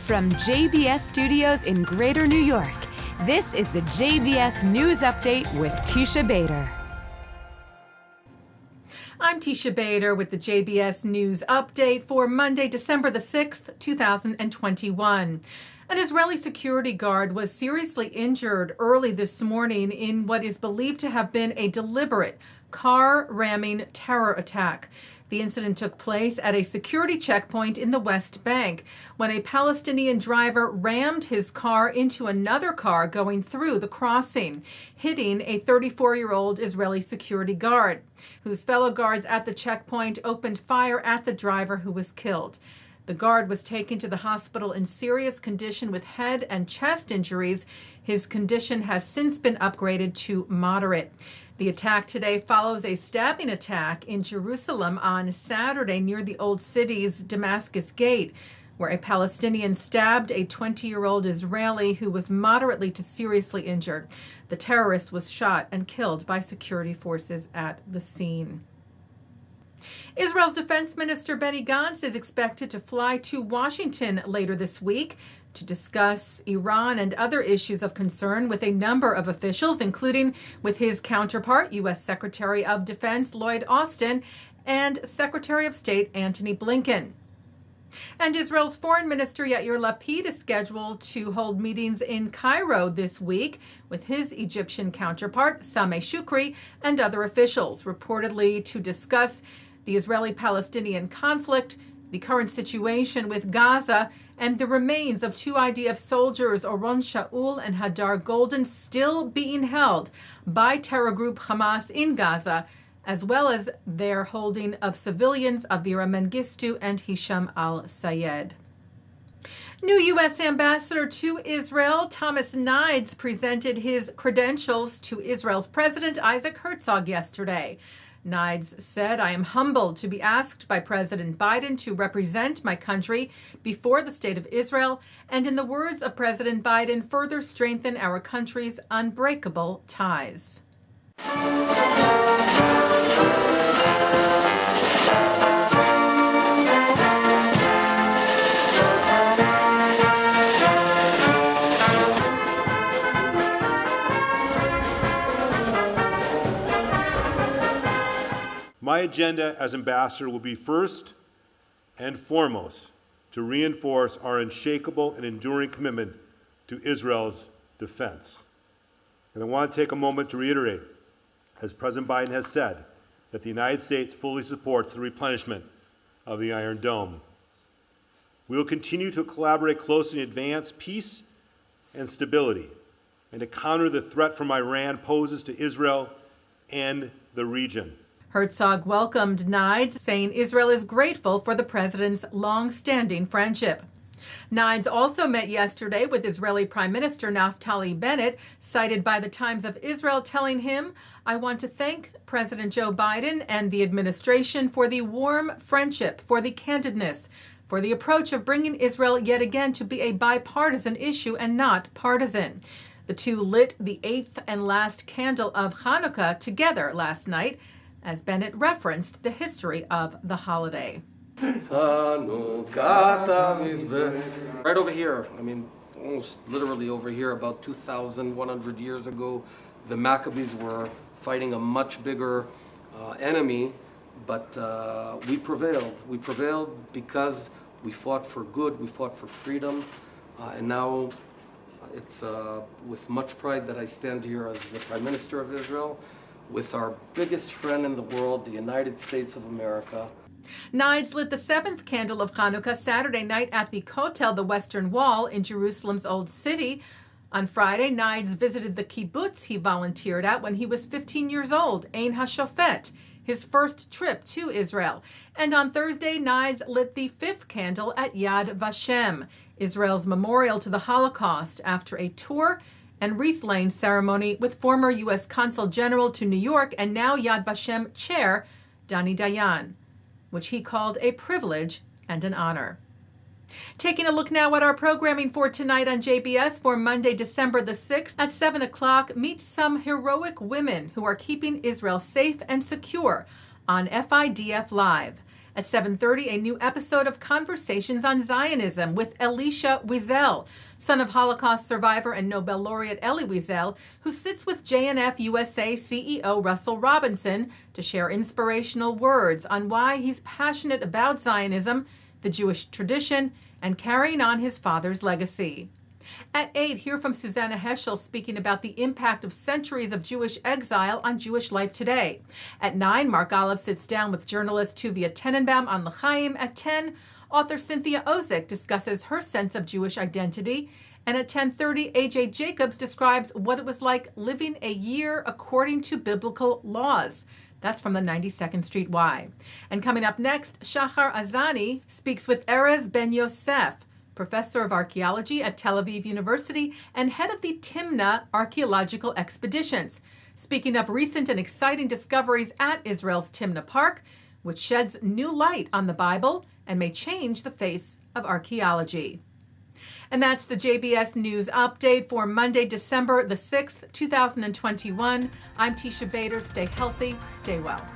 From JBS Studios in Greater New York, this is the JBS News Update with Teisha Bader. I'm Teisha Bader with the JBS News Update for Monday, December the 6th, 2021. An Israeli security guard was seriously injured early this morning in what is believed to have been a deliberate car-ramming terror attack. The incident took place at a security checkpoint in the West Bank when a Palestinian driver rammed his car into another car going through the crossing, hitting a 34-year-old Israeli security guard, whose fellow guards at the checkpoint opened fire at the driver, who was killed. The guard was taken to the hospital in serious condition with head and chest injuries. His condition has since been upgraded to moderate. The attack today follows a stabbing attack in Jerusalem on Saturday near the Old City's Damascus Gate, where a Palestinian stabbed a 20-year-old Israeli who was moderately to seriously injured. The terrorist was shot and killed by security forces at the scene. Israel's Defense Minister Benny Gantz is expected to fly to Washington later this week to discuss Iran and other issues of concern with a number of officials, including with his counterpart, U.S. Secretary of Defense Lloyd Austin and Secretary of State Antony Blinken. And Israel's Foreign Minister Yair Lapid is scheduled to hold meetings in Cairo this week with his Egyptian counterpart, Sameh Shoukry, and other officials, reportedly to discuss the Israeli-Palestinian conflict, the current situation with Gaza, and the remains of two IDF soldiers, Oron Shaul and Hadar Golden, still being held by terror group Hamas in Gaza, as well as their holding of civilians Avira Mengistu and Hisham al-Sayed. New U.S. Ambassador to Israel, Thomas Nides, presented his credentials to Israel's President Isaac Herzog yesterday. Nides said, "I am humbled to be asked by President Biden to represent my country before the State of Israel, and in the words of President Biden, further strengthen our country's unbreakable ties." My agenda as ambassador will be first and foremost to reinforce our unshakable and enduring commitment to Israel's defense. And I want to take a moment to reiterate, as President Biden has said, that the United States fully supports the replenishment of the Iron Dome. We will continue to collaborate closely to advance peace and stability and to counter the threat from Iran poses to Israel and the region. Herzog welcomed Nides, saying Israel is grateful for the president's long-standing friendship. Nides also met yesterday with Israeli Prime Minister Naftali Bennett, cited by the Times of Israel, telling him, "I want to thank President Joe Biden and the administration for the warm friendship, for the candidness, for the approach of bringing Israel yet again to be a bipartisan issue and not partisan." The two lit the eighth and last candle of Chanukah together last night, as Bennett referenced the history of the holiday. Right over here, almost literally over here, about 2,100 years ago, the Maccabees were fighting a much bigger enemy, but we prevailed. We prevailed because we fought for good, we fought for freedom, and now it's with much pride that I stand here as the Prime Minister of Israel, with our biggest friend in the world, the United States of America. Nides lit the seventh candle of Chanukah Saturday night at the Kotel, the Western Wall, in Jerusalem's Old City. On Friday, Nides visited the Kibbutz he volunteered at when he was 15 years old, Ein HaShofet, his first trip to Israel. And on Thursday, Nides lit the fifth candle at Yad Vashem, Israel's memorial to the Holocaust, after a tour and wreath-laying ceremony with former U.S. Consul General to New York and now Yad Vashem chair, Dani Dayan, which he called a privilege and an honor. Taking a look now at our programming for tonight on JBS for Monday, December the 6th at 7 o'clock, meet some heroic women who are keeping Israel safe and secure on FIDF Live. At 7:30, a new episode of Conversations on Zionism with Elisha Wiesel, son of Holocaust survivor and Nobel Laureate Elie Wiesel, who sits with JNF-USA CEO Russell Robinson to share inspirational words on why he's passionate about Zionism, the Jewish tradition, and carrying on his father's legacy. At 8, hear from Susanna Heschel speaking about the impact of centuries of Jewish exile on Jewish life today. At 9, Mark Olive sits down with journalist Tuvia Tenenbaum on L'chaim. At 10, author Cynthia Ozick discusses her sense of Jewish identity. And at 10:30, A.J. Jacobs describes what it was like living a year according to biblical laws. That's from the 92nd Street Y. And coming up next, Shahar Azani speaks with Erez Ben-Yosef, professor of archaeology at Tel Aviv University and head of the Timna Archeological Expeditions, speaking of recent and exciting discoveries at Israel's Timna Park, which sheds new light on the Bible and may change the face of archaeology. And that's the JBS News Update for Monday, December the 6th, 2021. I'm Teisha Bader. Stay healthy, stay well.